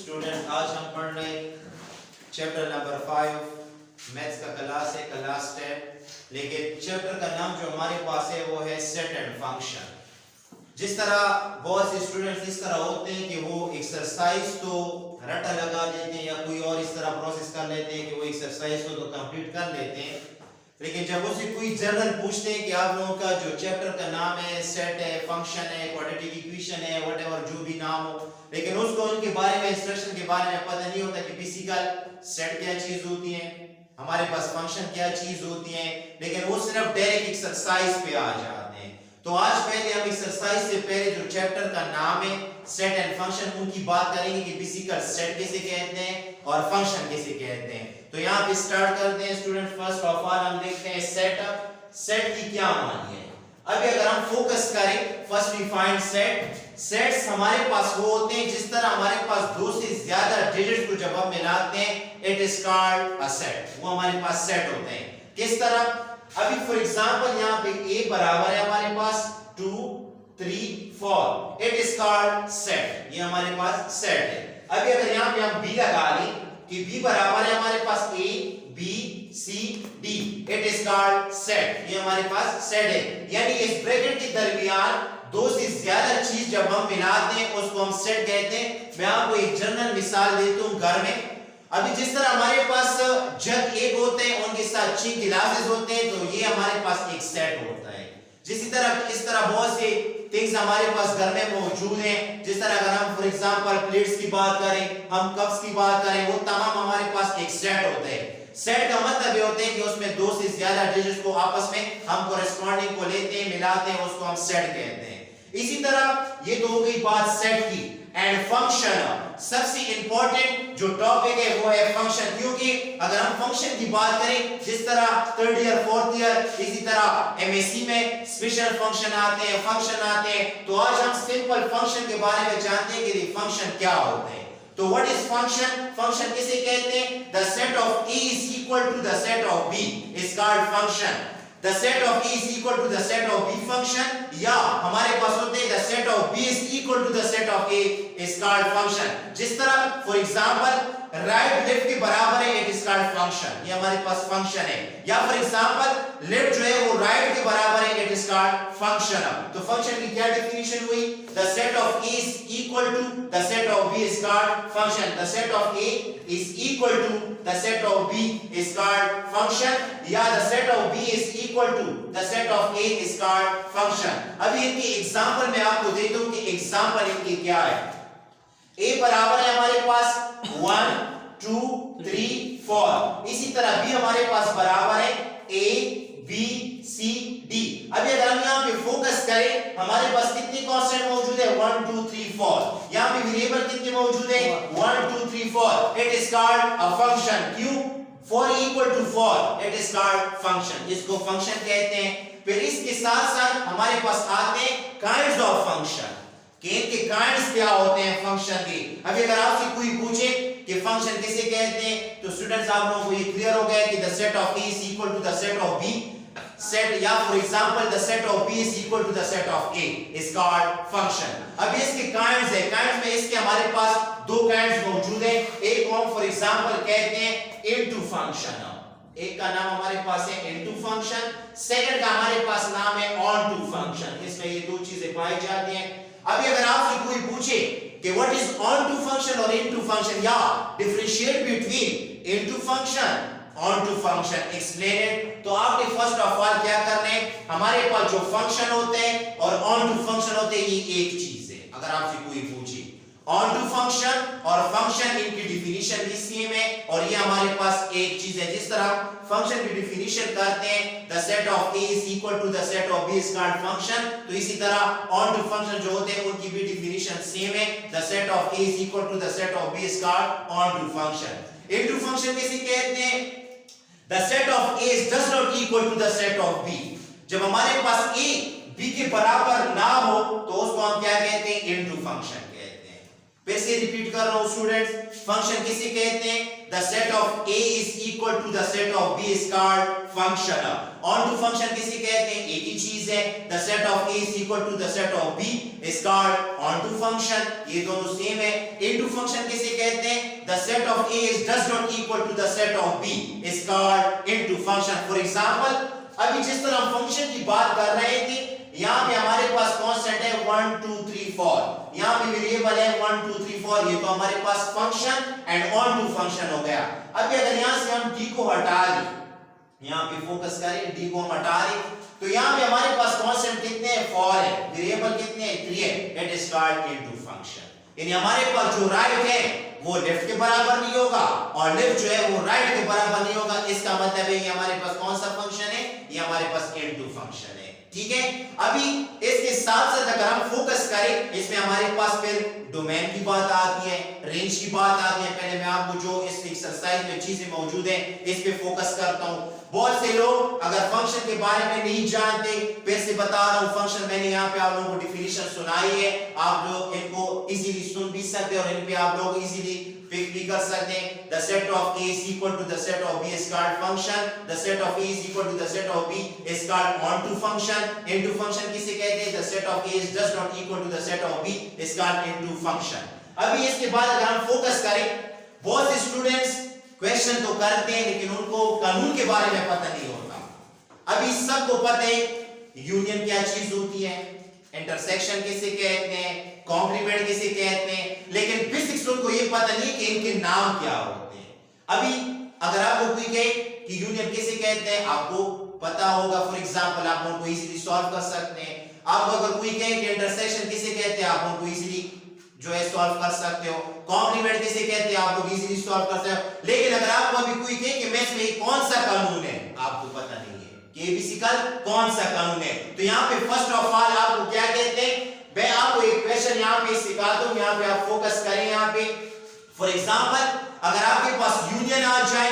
Student आज हम पढ़ रहे चैप्टर नंबर 5 मैथ्स का क्लास है क्लास 10। लेकिन चैप्टर का नाम जो हमारे पास है वो है सेट एंड फंक्शन। जिस तरह बहुत से स्टूडेंट्स इस तरह होते हैं कि वो एक्सरसाइज तो रटा लगा देते हैं या कोई और इस तरह प्रोसेस कर लेते हैं कि वो एक्सरसाइज को तो कंप्लीट कर लेते हैं, लेकिन जब उससे कोई जनरल पूछते हैं कि आप लोगों का जो चैप्टर का नाम है सेट है, फंक्शन है, क्वाड्रेटिक इक्वेशन है, व्हाटएवर जो भी नाम हो, लेकिन उसको उनके बारे में इंस्ट्रक्शन के बारे में पता नहीं होता कि फिजिकल सेट क्या चीज होती है, हमारे पास फंक्शन क्या चीज होती है, लेकिन वो सिर्फ डायरेक्ट एक्सरसाइज पे आ जाते हैं। तो आज पहले हम एक्सरसाइज से पहले जो चैप्टर का नाम है सेट एंड फंक्शन उनकी बात करेंगे कि फिजिकल सेट किसे कहते हैं और फंक्शन किसे कहते हैं। तो यहाँ पे स्टार्ट करते हैं स्टूडेंट। फर्स्ट ऑफ ऑल हम देखते हैं सेटअप, सेट की क्या मानी है। अभी अगर हम फोकस करें first we find set. Sets हमारे पास वो होते हैं जिस तरह हमारे पास दो से ज्यादा डिजिट्स को जब हम मिलाते हैं it is called a set, वो हमारे पास सेट होते हैं। किस तरह, अभी फॉर एग्जांपल यहाँ पे a बराबर है हमारे पास 2 3 4, इट इज कॉल्ड सेट, ये हमारे पास सेट है। अभी अगर यहाँ पे हम b लगा लें कि b बराबर है हमारे पास a b c d, it is called set, ये हमारे पास सेट है। यानी इस ब्रैकेट के दरमियान दो से ज्यादा चीज जब हम मिलाते हैं उसको हम सेट कहते हैं। मैं आपको एक जनरल मिसाल देता हूं घर में। अभी जिस तरह हमारे पास जग एक होते हैं उनके साथ 6 गिलासेस होते हैं, तो ये हमारे पास एक सेट होता है। जिस तरह इस तरह बहुत से थिंग्स हमारे पास घर में मौजूद हैं। जिस तरह अगर हम फॉर एग्जांपल प्लेट्स की बात करें, हम कप्स की बात करें, वो तमाम हमारे पास एक सेट होते हैं। सेट का मतलब ये होता है कि उसमें दो से ज्यादा डिजिट्स को आपस में हम कोरेस्पॉन्डिंग को लेते हैं, मिलाते हैं, उसको हम सेट कहते हैं। इसी तरह ये तो हो गई बात सेट की। एंड फंक्शन, सबसे इंपॉर्टेंट जो टॉपिक है वो है फंक्शन, क्योंकि अगर हम फंक्शन की बात करें जिस तरह थर्ड ईयर फोर्थ ईयर इसी तरह एमएससी में स्पेशल फंक्शन आते हैं, फंक्शन आते हैं, तो आज हम सिंपल फंक्शन के बारे में जानते हैं कि फंक्शन क्या होते हैं। तो व्हाट इज फंक्शन? फंक्शन किसे कहते हैं? The set of a is equal to the set of b is called function. The set of a is equal to the set of b function, या हमारे पास होते हैं the set of b is equal to the set of a is called function. जिस तरह for example right left के बराबर है it is called function, ये हमारे पास फंक्शन है। या फॉर एग्जांपल लेफ्ट जो है वो राइट के बराबर है इट इज कॉल्ड फंक्शन। तो फंक्शन की क्या डेफिनेशन हुई? the set of a is equal to the set of b is called function. The set of a is equal to the set of b is called function, या the set of b is equal to the set of a is called function. अभी इनके example मैं आपको देता हूं कि example इनके क्या है। a बराबर है हमारे पास 1 2 3 4, इसी तरह b हमारे पास बराबर है a b c d। अभी अगर हम यहाँ पे फोकस करें हमारे पास कितने कांस्टेंट मौजूद है 1 2 3 4, यहाँ पे वेरिएबल कितने मौजूद है 1 2 3 4, it is called a function. क्यों? 4 equal to 4, it is called function, इसको फंक्शन कहते हैं। फिर इसके साथ साथ हमारे पास आते हैं काइंड्स ऑफ फंक्शन, कि इनके काइंड्स क्या होते हैं फंक्शन के। अभी अगर आपसे कोई पूछे कि फंक्शन किसे कहते हैं, तो स्टूडेंट्स आप लोगों को ये क्लियर हो गया कि the set of a is equal to the set of b set, या for example the set of b is equal to the set of a is called function। अब इसके काइंड्स है, काइंड्स में इसके हमारे पास दो काइंड्स मौजूद हैं। एक को हम फॉर एग्जांपल कहते हैं इनटू फंक्शन, एक का नाम हमारे पास है इनटू फंक्शन, सेकंड का हमारे पास नाम है ऑन टू फंक्शन। इसमें ये दो चीजें पाई जाती हैं। अभी अगर आपसे कोई पूछे कि what is onto function और इनटू फंक्शन, या differentiate between into function onto function, explain it, तो आपने फर्स्ट ऑफ ऑल क्या करना है, हमारे पास जो फंक्शन होते हैं और ऑन टू फंक्शन होते हैं ये एक चीज है। अगर आपसे कोई पूछे ऑन टू फंक्शन और फंक्शन, इनकी डिफिनीशन भी सेम है और ये हमारे पास एक चीज है। जिस तरह फंक्शन की डिफिनीशन करते हैं the set of a is equal to the set of b is called function, तो इसी तरह ऑन टू फंक्शन जो होते हैं उनकी भी डिफिनीशन सेम है, the set of a is equal to the set of b is called onto function. Into function किसे कहते हैं? the set of a does not equal to the set of b, जब हमारे पास a b के बराबर ना हो तो उसको हम क्या कहते हैं? इनटू फंक्शन कहते हैं। फिर से रिपीट कर रहा हूं स्टूडेंट्स, फंक्शन किसे कहते हैं? the set of a is equal to the set of b is called function। Onto function किसे कहते हैं? एक ही चीज है, the set of A is equal to the set of B is called on to function, ये दोनों same है। into फंक्शन किसे कहते हैं? the set of A is does not equal to the set of B is called into function। for example, अभी जिस तरह हम फंक्शन की बात कर रहे थे, यहाँ पे हमारे पास कांस्टेंट है 1 2 3 4, यहाँ पे वेरिएबल है 1 2 3 4, ये तो हमारे पास function and onto function हो गया। अभी अगर यहाँ से हम d को हटा दें, यहाँ पे फोकस करें, d को हम हटा दें, तो यहाँ पे हमारे पास कांस्टेंट कितने हैं? 4 है, वेरिएबल कितने हैं? 3 है। It is called into function. यानी हमारे पास जो राइट है वो लेफ्ट के बराबर नहीं होगा और लेफ्ट जो है वो राइट के बराबर नहीं होगा। इसका मतलब है ये हमारे पास कौन सा फंक्शन है? ये हमारे पास इनटू फंक्शन है। ठीक है, अभी इसके साथ साथ अगर हम फोकस करें, इसमें हमारे पास फिर डोमेन की बात आती है, रेंज की बात आती है। पहले मैं आपको जो इस एक्सरसाइज में चीजें मौजूद है इस पे फोकस करता हूं। बहुत से लोग अगर फंक्शन के बारे में नहीं जानते, फिर से बता रहा हूं, फंक्शन मैंने यहाँ पे आप लोगों को डिफिनीशन सुनाई है, आप लोग इनको इजीली सुन भी सकते हैं और इन पे आप लोग इजीली पिक भी कर सकते हैं। the set of A is equal to the set of B is called function, the set of A is equal to the set of B is called onto function, into function किसे कहते हैं? the set of A is does not equal to the set of B is called into function। अभी इसके बाद अगर हम focus करें, बहुत से स्टूडेंट्स क्वेश्चन तो करते हैं लेकिन उनको कानून के बारे में पता नहीं होता। अभी सबको पता है यूनियन क्या चीज होती है, इंटरसेक्शन किसे कहते हैं, कॉम्प्लीमेंट किसे कहते हैं, लेकिन बेसिक्स लोगों को ये पता नहीं कि इनके नाम क्या होते हैं। अभी अगर आपको कोई कहे कि यूनियन किसे कहते हैं, आपको पता होगा। फॉर एग्जांपल आप उनको इजीली सॉल्व कर सकते हैं। आपको अगर कोई कहे कि इंटरसेक्शन किसे कहते हैं, आप उनको इजीली जो है सॉल्व कर सकते हो। कॉम्प्लीमेंट किसे कहते हैं, आप लोग इजीली सॉल्व कर सकते हो। लेकिन अगर आपको अभी कोई कहे कि मैथ्स में कौन सा कानून है, आपको पता नहीं है कि एबीसी कौन सा कानून है। तो यहाँ पे फर्स्ट ऑफ ऑल आपको क्या कहते हैं, मैं आपको एक क्वेश्चन यहाँ पे सिखाता हूँ, यहाँ पे आप फोकस करें। यहाँ पे फॉर एग्जांपल अगर आपके पास यूनियन आ जाए,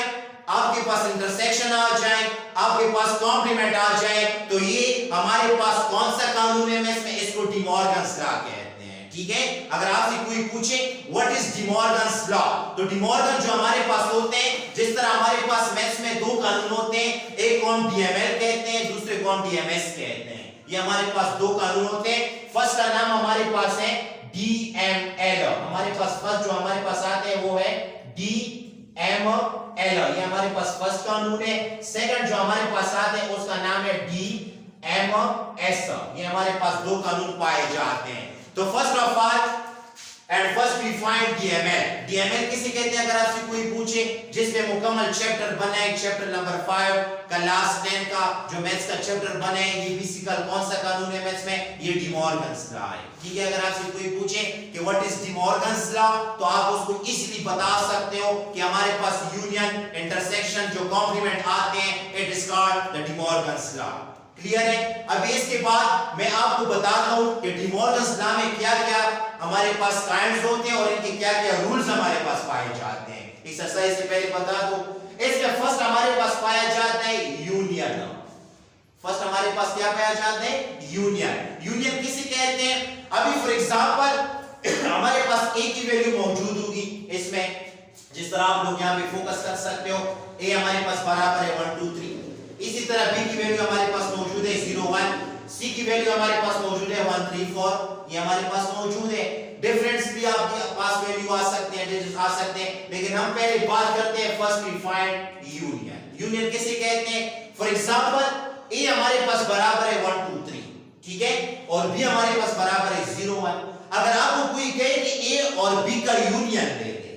आपके पास इंटरसेक्शन आ जाए, आपके पास कॉम्प्लीमेंट आ जाए, तो ये हमारे पास कौन सा कानून है? मैं इसको डी मॉर्गन्स लॉ कहते हैं। ठीक है, अगर आपसे कोई पूछे what is D Morgan's law, तो डी मॉर्गन जो हमारे पास होते हैं, जिस तरह हमारे पास मैथ्स में दो कानून होते हैं, एक को हम डीएमएल कहते हैं, दूसरे को हम डीएमएस कहते हैं। ये हमारे पास दो कानून होते हैं। फर्स्ट का नाम हमारे पास है डीएमएल, हमारे पास फर्स्ट जो हमारे पास आते हैं वो है डीएमएल, ये हमारे पास फर्स्ट कानून है। सेकंड जो हमारे पास आते हैं उसका नाम है डीएमएस, ये हमारे पास दो कानून पाए जाते हैं। तो first of all and first we find DML. DML किसे कहते हैं? अगर आपसे कोई पूछे जिसमें मुकम्मल चैप्टर बना है, चैप्टर नंबर 5 का लास्ट 10 का जो मैथ्स का चैप्टर बना है, ये बेसिकल कौन सा कानून है मैथ्स में? ये डी मॉर्गन्स लॉ है। ठीक है, अगर आपसे कोई पूछे कि what is D Morgan's law, तो आप उसको इजीली बता सकते हो कि हमारे पास यूनियन, इंटरसेक्शन, जो कॉम्प्लीमेंट आते हैं, it is called the D Morgan's law. Clear है? अभी इसके बाद मैं आपको बताता हूं कि डी मॉर्गन्स लॉ में क्या-क्या हमारे पास काइंड्स होते हैं और इनके क्या-क्या रूल्स हमारे पास पाए जाते हैं। एक्सरसाइज से पहले बता दो, इसमें फर्स्ट हमारे पास पाया जाता है यूनियन। फर्स्ट हमारे पास क्या पाया जाता है? यूनियन। यूनियन किसे कहते हैं? अभी फॉर एग्जांपल हमारे पास ए की वैल्यू मौजूद होगी इसमें, जिस तरह आप लोग यहां पे फोकस कर सकते हो, ए हमारे पास बराबर है 1 2 3। इसी तरह बी की वैल्यू हमारे पास मौजूद है 0 1, सी की वैल्यू हमारे पास मौजूद है 1 3 4, ये हमारे पास मौजूद है। डिफरेंस भी आपके पास वैल्यू आ सकते हैं, डिजिट्स आ सकते हैं, लेकिन हम पहले बात करते हैं first we find union. Union किसे कहते हैं? फॉर एग्जांपल ए हमारे पास बराबर है 1 2 3, ठीक है, और बी हमारे पास बराबर है 0 1। अगर आपको कोई कहे कि ए और बी का यूनियन ले ले,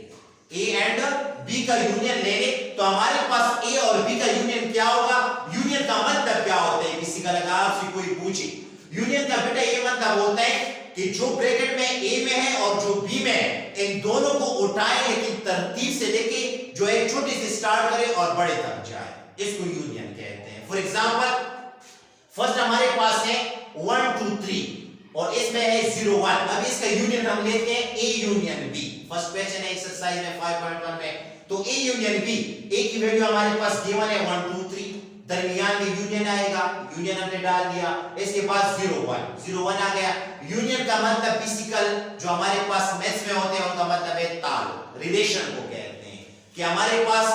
ए एंड बी का यूनियन ले ले, तो हमारे पास ए और बी का यूनियन क्या होगा? यूनियन का मतलब क्या होता है? किसी का अगर आपसे कोई पूछे यूनियन का बेटा ये मतलब होता है कि जो ब्रैकेट में ए में है और जो बी में है, इन दोनों को उठाए लेकिन तरतीब से लेके जो है छोटे से स्टार्ट करे और बड़े तक जाए, इसको यूनियन कहते हैं। फॉर एग्जांपल फर्स्ट हमारे पास है 1 2 3 और इसमें है 0 1। अब इसका यूनियन हम लेते हैं A union B. First question है एक्सरसाइज में 5.1 में, तो ए यूनियन बी, ए की वैल्यू हमारे पास गिवन है 1 2 3, दरमियान में यूनियन आएगा, यूनियन हमने डाल दिया, इसके बाद 0 1 आ गया। यूनियन का मतलब बेसिकल जो हमारे पास मैथ्स में होते हैं उनका मतलब है ताल्लुक, रिलेशन को कहते हैं कि हमारे पास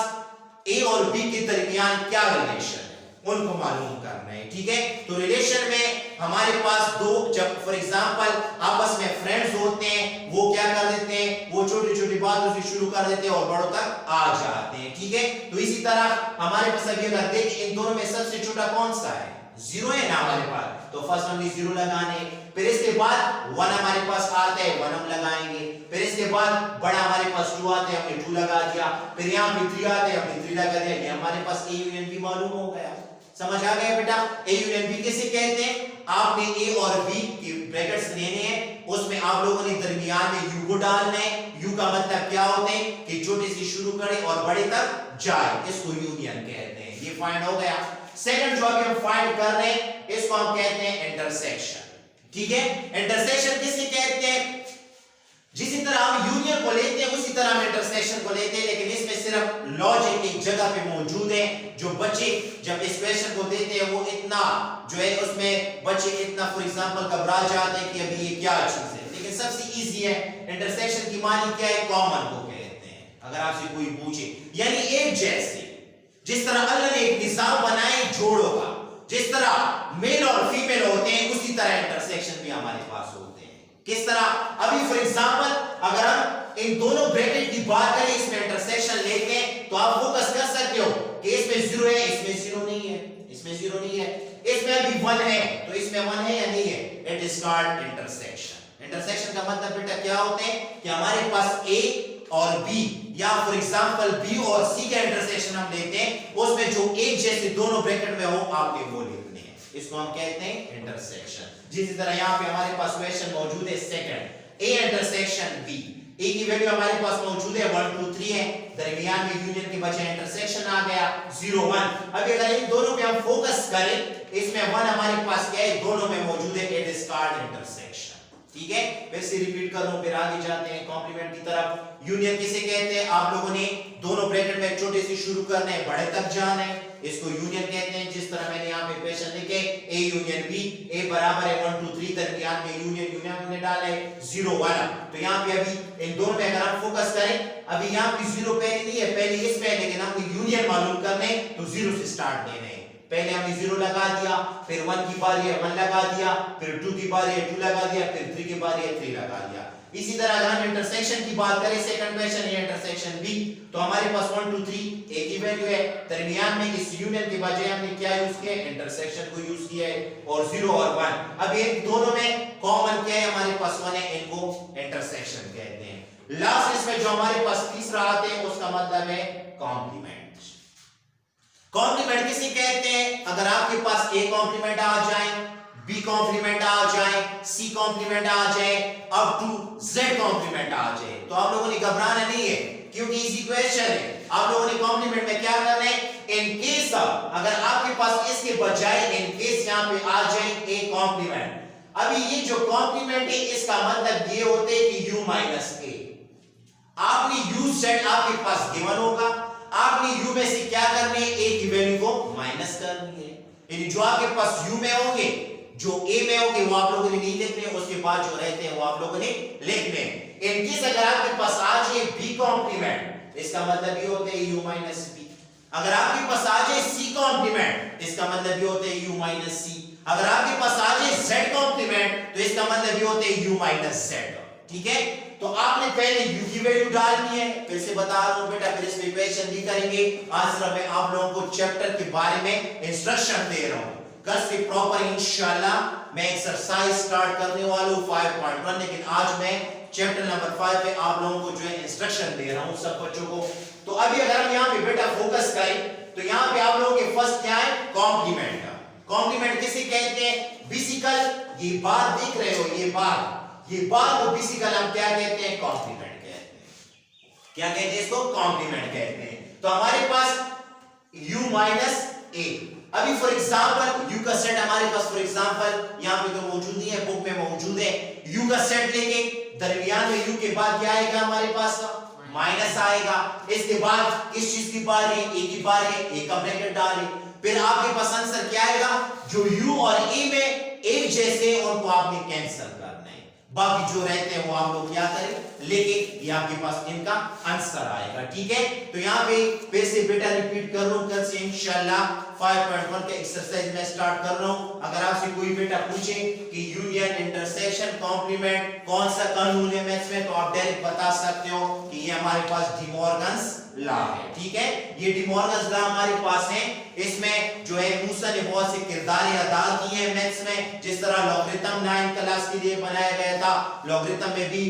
ए और बी के दरमियान क्या रिलेशन है, उनको मालूम करना है, ठीक है। तो रिलेशन में हमारे पास दो, जब फॉर एग्जांपल आपस में फ्रेंड्स होते हैं, वो क्या कर देते हैं, वो छोटी छोटी बातों से शुरू कर देते हैं और बड़ों तक आ जाते हैं, ठीक है। तो इसी तरह हमारे पास अभी अगर देखें इन दोनों में सबसे छोटा कौन सा है, जीरो है ना हमारे पास, तो फर्स्ट हमने जीरो लगाने, फिर इसके बाद वन हमारे पास आता है, वन हम लगाएंगे, फिर इसके बाद बड़ा हमारे पास टू आता है, हमने टू लगा दिया, फिर यहाँ पे थ्री आता है, हमने थ्री लगा दिया, ये हमारे पास ए यूनियन बी मालूम हो गया। समझ आ गया बेटा। ए यूनियन बी किसे कहते हैं, आपने ए और बी के ब्रैकेट्स लेने हैं, उसमें आप लोगों ने दरमियान में यू को डालना है। यू का मतलब क्या होते हैं कि छोटे से शुरू करें और बड़े तक जाए, इसको यूनियन कहते हैं। ये फाइंड हो गया। सेकंड जो अभी हम फाइंड कर रहे हैं इसको हम कहते हैं इंटरसेक्शन, ठीक है। इंटरसेक्शन किसे कहते हैं, जिसी तरह हम यूनियन को लेते हैं उसी तरह हम इंटरसेक्शन को लेते हैं, लेकिन इसमें सिर्फ लॉजिक एक जगह पे मौजूद है। जो बच्चे जब इस क्वेश्चन को देते हैं वो इतना जो है उसमें बच्चे इतना फॉर एग्जांपल घबरा जाते हैं कि अभी ये क्या चीज है, लेकिन सबसे इजी है। इंटरसेक्शन की मानी क्या है, कॉमन को कहते हैं। अगर आपसे कोई पूछे, यानी एक जैसे, जिस तरह अल्लाह ने एक निजाम बनाए जोड़ों का, जिस तरह मेल और फीमेल होते हैं उसी तरह इंटरसेक्शन भी हमारे पास होते हैं। किस तरह, अभी फॉर एग्जांपल अगर हम इन दोनों ब्रैकेट की बात करें, इसमें इंटरसेक्शन लेते हैं तो आप फोकस कर सकते हो कि इसमें जीरो है, इसमें जीरो नहीं है, इसमें जीरो नहीं है, इसमें अभी वन है तो इसमें वन है या नहीं है, it is called intersection. Intersection का मतलब बेटा क्या होते हैं कि हमारे पास ए और बी या फॉर एग्जांपल बी और सी का इंटरसेक्शन हम लेते हैं, उसमें जो एक जैसे दोनों ब्रैकेट में हो आपके वो लिखने हैं, इसको हम कहते हैं इंटरसेक्शन। जिस तरह यहां पे हमारे पास क्वेश्चन मौजूद है सेकंड, ए इंटरसेक्शन बी, ए की वैल्यू हमारे पास मौजूद है 1 2 3 है, दरमियान में यूनियन के बजाय इंटरसेक्शन आ गया 0 1। अभी अगर इन दोनों पे हम फोकस करें, इसमें 1 हमारे पास क्या है, दोनों में मौजूद है, इट इज कॉल्ड इंटरसेक्शन, ठीक है। फिर से रिपीट कर रहा हूं, फिर आगे जाते हैं कॉम्प्लीमेंट की तरफ। यूनियन किसे कहते हैं, आप लोगों ने दोनों ब्रैकेट में छोटे से शुरू करना है, बड़े तक जाना है, इसको यूनियन कहते हैं। जिस तरह मैंने यहाँ पे क्वेश्चन लिखे ए यूनियन बी, ए बराबर है 1 2 3, दरमियान में यूनियन यूनियन हमने डाला है 0 1। तो यहाँ पे अभी इन दोनों में अगर हम फोकस करें, अभी यहाँ पे 0 पहले नहीं है, पहले इसमें है, लेकिन हमने यूनियन मालूम करने तो 0 से स्टार्ट लेने हैं। पहले हमने 0 लगा दिया, फिर 1 की बारी है 1 लगा दिया, फिर 2 की बारी है 2 लगा दिया, फिर 3 की बारी है 3 लगा दिया। इसी तरह अगर हम इंटरसेक्शन की बात करें, सेकंड क्वेश्चन है इंटरसेक्शन बी, तो हमारे पास 1 2 3 ए की वैल्यू है, दरमियान में इस यूनियन के बजाय हमने क्या यूज किया, इंटरसेक्शन को यूज किया है, और 0 और 1। अब ये दोनों में कॉमन क्या है, हमारे पास 1 है, इनको इंटरसेक्शन कहते हैं। लास्ट इसमें जो हमारे पास तीसरा आते हैं उसका मतलब है कॉम्प्लीमेंट। कॉम्प्लीमेंट किसे कहते हैं, अगर आपके पास ए कॉम्प्लीमेंट आ जाए, बी कॉम्प्लीमेंट आ जाए, सी कॉम्प्लीमेंट आ जाए, अप टू जेड कॉम्प्लीमेंट आ जाए, तो आप लोगों ने घबराना नहीं है, क्योंकि इजी क्वेश्चन है। आप लोगों ने कॉम्प्लीमेंट में क्या करना है, इन केस अगर आपके पास इसके बजाय इन केस यहां पे आ जाए ए कॉम्प्लीमेंट, अभी ये जो कॉम्प्लीमेंट है इसका मतलब ये होते है कि u माइनस ए। आपने u सेट आपके पास गिवन होगा, आपने u में से क्या करनी है, a की वैल्यू को माइनस करनी है, यानी जो आपके पास u में होंगे, जो a में होंगे वो आप लोगों ने नहीं लिखने, उसके बाद जो रहते हैं वो आप लोगों ने लिखने। इनकेस अगर आपके पास आ जाए b कॉम्प्लीमेंट, इसका मतलब ये होता है u माइनस b। अगर आपके पास आ जाए c कॉम्प्लीमेंट, इसका मतलब ये होता है u माइनस c। अगर आपके पास आ जाए z कॉम्प्लीमेंट, तो इसका मतलब ये होता है u माइनस z, ठीक है। तो आपने पहले u की वैल्यू डालनी है, फिर से बता रहा हूं बेटा, फिर इसमें इक्वेशन भी करेंगे। आज सिर्फ मैं आप लोगों को चैप्टर के बारे में इंस्ट्रक्शन दे रहा हूं, कल से प्रॉपर इंशाल्लाह मैं एक्सरसाइज स्टार्ट करने वाला हूं 5.1, लेकिन आज मैं चैप्टर नंबर 5 पे आप लोगों को जो है इंस्ट्रक्शन दे रहा हूं सब बच्चों को। तो अभी अगर हम यहां पे बेटा फोकस करें, तो यहां पे आप लोगों के फर्स्ट क्या है, कॉम्प्लीमेंट। कॉम्प्लीमेंट किसे कहते हैं, बेसिकल, ये बात देख रहे हो, ये बात को बेसिकल हम क्या कहते हैं, कॉम्प्लीमेंट कहते हैं। क्या कहते हैं इसको, कॉम्प्लीमेंट कहते हैं। तो हमारे पास u माइनस a, अभी फॉर एग्जांपल u का सेट हमारे पास फॉर एग्जांपल यहां पे तो मौजूद नहीं है, बुक में मौजूद है। u का सेट लेके दरमियान में u के बाद क्या आएगा, हमारे पास माइनस आएगा। इसके बाद किस चीज की बारी है, a की बारी है, a का ब्रैकेट डालें, फिर आपके पास आंसर क्या आएगा, जो u और a में एक जैसे उनको आपने कैंसिल करना है, बाकी जो रहते हैं वो आप लोग क्या करें, लेकिन ये आपके पास इनका आंसर आएगा, ठीक है। तो यहाँ पे फिर से बेटा रिपीट कर रहा हूं, कल से इंशाल्लाह 5.1 का एक्सरसाइज मैं स्टार्ट कर रहा हूं। अगर आपसे कोई बेटा पूछे कि यूनियन, इंटरसेक्शन, कॉम्प्लीमेंट कौन सा कानून है मैथ्स में, तो आप डायरेक्ट बता सकते हो कि ये हमारे पास डी मॉर्गन्स लॉ है। ठीक है, ये डी मॉर्गन्स लॉ हमारे पास है। इसमें जो है मूसा ने बहुत से किरदार अदा किए हैं मैथ्स में। जिस तरह लॉगरिथम 9 क्लास के लिए बनाया गया था, लॉगरिथम में भी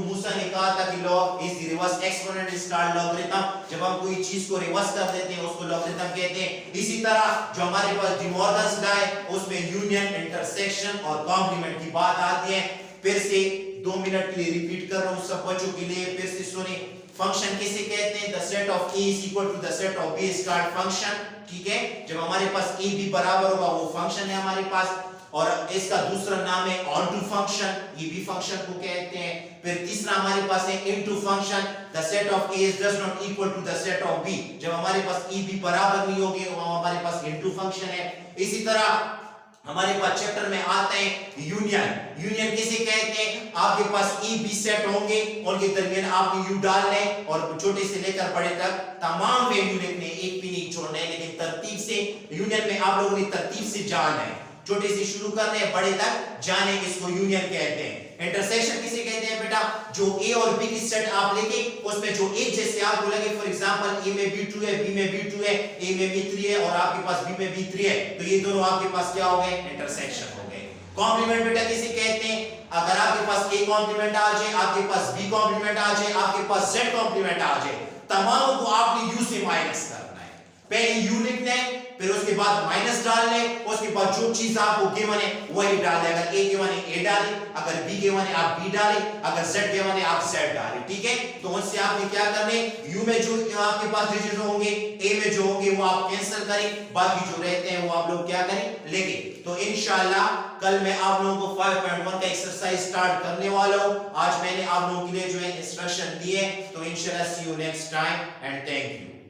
मूसा ने कहा था कि log is the reverse exponent is called logarithm. जब हम कोई चीज को रिवर्स कर देते हैं उसको लॉगरिथम कहते हैं। इसी तरह जो हमारे पास डी मॉर्गन्स लॉ है उसमें यूनियन, इंटरसेक्शन और कॉम्प्लीमेंट की बात आती है। फिर से 2 मिनट के लिए रिपीट कर रहा हूं सब बच्चों के लिए, फिर से सुने। फंक्शन किसे कहते हैं? The set of a is equal to the set of b is called function। ठीक है, जब हमारे पास a b बराबर होगा वो फंक्शन है हमारे पास। और इसका दूसरा नाम है ऑन टू फंक्शन, ये भी फंक्शन को कहते हैं। फिर तीसरा हमारे पास है into function. The set of a does not equal to the set of b। जब हमारे पास a b बराबर नहीं होगी वो हमारे पास इनटू फंक्शन है। इसी तरह हमारे पास चैप्टर में आते हैं यूनियन। यूनियन किसे कहते हैं? आपके पास ई बी सेट होंगे, उनके दरमियान आपने यू डालने और छोटे से लेकर बड़े तक तमाम वैल्यू लिखने, एक भी नहीं छोड़ना है, लेकिन तरतीब से। यूनियन में आप लोगों ने तरतीब से जाना है, छोटे से शुरू करने हैं बड़े तक जाने, इसको यूनियन कहते हैं। इंटरसेक्शन किसे कहते हैं बेटा? जो ए और बी की सेट आप लेके उसमें जो एक जैसे आपको लगे, फॉर एग्जांपल ए में b2 है, b में b2 है, a में b3 है और आपके पास b में b3 है, तो ये दोनों आपके पास क्या हो गए? इंटरसेक्शन हो गए। कॉम्प्लीमेंट बेटा किसे कहते हैं? अगर आपके पास a कॉम्प्लीमेंट आ जाए, आपके पास b कॉम्प्लीमेंट आ जाए, आपके पास z कॉम्प्लीमेंट आ जाए, तमाम को आपने u से माइनस करना है। पहले u लिखना है, फिर उसके बाद माइनस डालने, उसके बाद जो चीज आपको गिवन है वही डालने। अगर a गिवन है a डालें, अगर b गिवन है आप b डालें, अगर z गिवन है आप z डालें। ठीक है, तो उनसे आपने क्या करने, u में जो आपके पास डिजिट होंगे, a में जो होंगे वो आप कैंसिल करें, बाकी जो रहते हैं वो आप लोग क्या करें, लेंगे। तो इंशाल्लाह कल मैं आप लोगों को 5.1 का एक्सरसाइज स्टार्ट करने वाला हूं। आज मैंने आप लोगों के लिए जो है इंस्ट्रक्शन दिए, तो इंशाल्लाह see you next time and thank you.